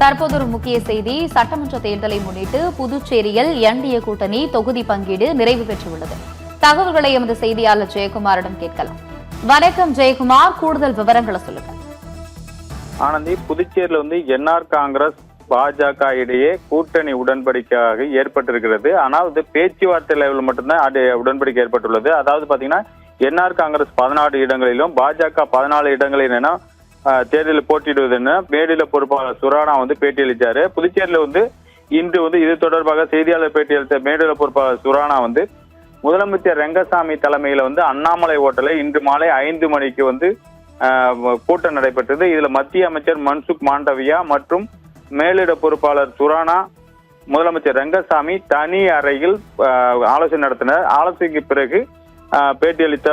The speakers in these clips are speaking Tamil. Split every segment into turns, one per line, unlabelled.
தற்போது ஒரு முக்கிய செய்தி. சட்டமன்ற தேர்தலை முன்னிட்டு புதுச்சேரியில் என்டிஏ கூட்டணி தொகுதி பங்கீடு நிறைவு பெற்றுள்ளது. தகவல்களை எமது செய்தியாளர் ஜெயக்குமாரிடம் கேட்கலாம். வணக்கம் ஜெயக்குமார், கூடுதல் விவரங்களை சொல்லுங்க.
ஆனந்தி, புதுச்சேரியில என்ஆர் காங்கிரஸ் பாஜக இடையே கூட்டணி உடன்படிக்கையாக ஏற்பட்டிருக்கிறது. ஆனால் பேச்சுவார்த்தை லெவலில் மட்டும்தான் அது உடன்படிக்கை ஏற்பட்டுள்ளது. அதாவது பாத்தீங்கன்னா என்ஆர் காங்கிரஸ் 14 இடங்களிலும் பாஜக 14 இடங்களில் தேர்தலில் போட்டியிடுவதுன்னு மேலிட பொறுப்பாளர் சுரானா பேட்டியளித்தாரு. புதுச்சேரியில இன்று இது தொடர்பாக செய்தியாளர் பேட்டியளித்த மேலிட பொறுப்பாளர் சுரானா முதலமைச்சர் ரெங்கசாமி தலைமையில அண்ணாமலை ஹோட்டலை இன்று மாலை 5 மணிக்கு கூட்டம் நடைபெற்றது. இதுல மத்திய அமைச்சர் மன்சுக் மாண்டவியா மற்றும் மேலிட பொறுப்பாளர் சுரானா முதலமைச்சர் ரெங்கசாமி தனி அறையில் ஆலோசனை நடத்தினர். ஆலோசனைக்கு பிறகு பேட்டியளித்த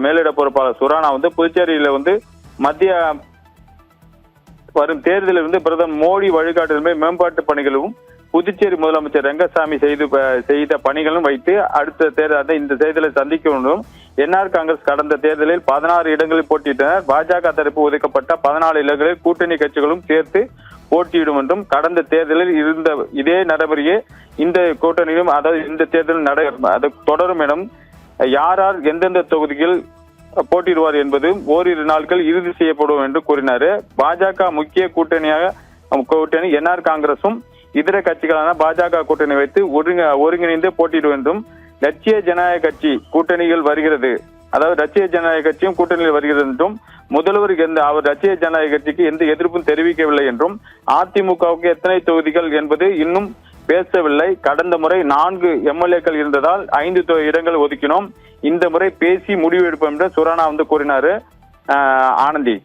மேலிட பொறுப்பாளர் சுரானா புதுச்சேரியில மத்திய வரும் தேர்தலில் பிரதமர் மோடி வழிகாட்டுதல் மேம்பாட்டு பணிகளும் புதுச்சேரி முதலமைச்சர் ரெங்கசாமி செய்த பணிகளும் வைத்து அடுத்த தேர்தல் இந்த தேர்தலை சந்திக்க வேண்டும். என்ஆர் காங்கிரஸ் கடந்த தேர்தலில் 16 இடங்களில் போட்டியிட்டனர். பாஜக தரப்பு ஒதுக்கப்பட்ட 14 இடங்களில் கூட்டணி கட்சிகளும் சேர்த்து போட்டியிடும் என்றும் கடந்த தேர்தலில் இருந்த இதே நடைமுறையே இந்த கூட்டணியிலும் அதாவது இந்த தேர்தலில் தொடரும் எனும் யார் எந்தெந்த தொகுதிகள் போட்டியிடுவார் என்பது ஓரிரு நாட்கள் இறுதி செய்யப்படும் என்று கூறினார். பாஜக முக்கிய கூட்டணி என்ஆர் காங்கிரசும் இதர கட்சிகளான பாஜக கூட்டணி வைத்து ஒருங்கிணைந்து போட்டியிடும் என்றும் லட்சிய ஜனநாயக கட்சி கூட்டணிகள் வருகிறது, அதாவது லட்சிய ஜனநாயக கட்சியும் கூட்டணியில் வருகிறது என்றும் முதல்வர் அவர் லட்சிய ஜனநாயக கட்சிக்கு எந்த எதிர்ப்பும் தெரிவிக்கவில்லை என்றும் அதிமுகவுக்கு எத்தனை தொகுதிகள் என்பது இன்னும் பேசவில்லை. கடந்த முறை 4 எம்எல்ஏக்கள் இருந்ததால் 5 இடங்கள் ஒதுக்கினோம். இந்த முறை பேசி முடிவு எடுப்போம் என்று சுரானா கூறினாரு. ஆனந்தி.